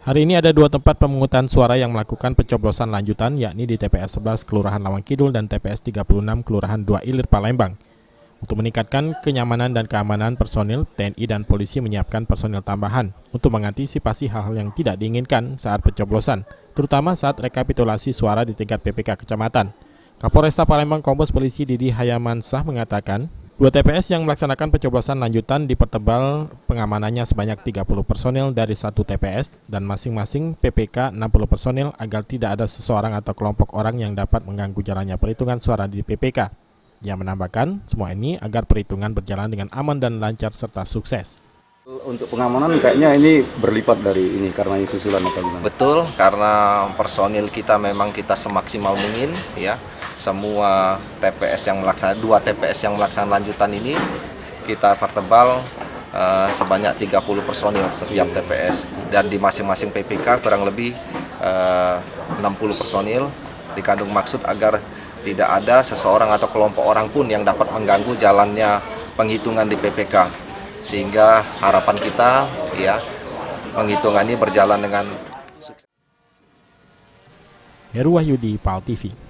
Hari ini ada dua tempat pemungutan suara yang melakukan pencoblosan lanjutan, yakni di TPS 11 Kelurahan Lawang Kidul dan TPS 36 Kelurahan 2 Ilir, Palembang. Untuk meningkatkan kenyamanan dan keamanan personil, TNI dan polisi menyiapkan personil tambahan untuk mengantisipasi hal-hal yang tidak diinginkan saat pencoblosan, terutama saat rekapitulasi suara di tingkat PPK kecamatan. Kapolresta Palembang Kombes Polisi Didi Hayamansah mengatakan, dua TPS yang melaksanakan pencoblosan lanjutan dipertebal pengamanannya sebanyak 30 personil dari satu TPS dan masing-masing PPK 60 personil agar tidak ada seseorang atau kelompok orang yang dapat mengganggu jalannya perhitungan suara di PPK. Dia menambahkan, semua ini agar perhitungan berjalan dengan aman dan lancar serta sukses. Untuk pengamanan kayaknya ini berlipat dari ini karena ini susulan atau gimana? Betul, karena personil kita memang kita semaksimal mungkin ya. Semua TPS yang melaksanakan, dua TPS yang melaksanakan lanjutan ini kita pertebal sebanyak 30 personil setiap TPS, dan di masing-masing PPK kurang lebih 60 personil, dikandung maksud agar tidak ada seseorang atau kelompok orang pun yang dapat mengganggu jalannya penghitungan di PPK, sehingga harapan kita ya penghitungan ini berjalan dengan sukses. Heru Wahyudi, PAL TV.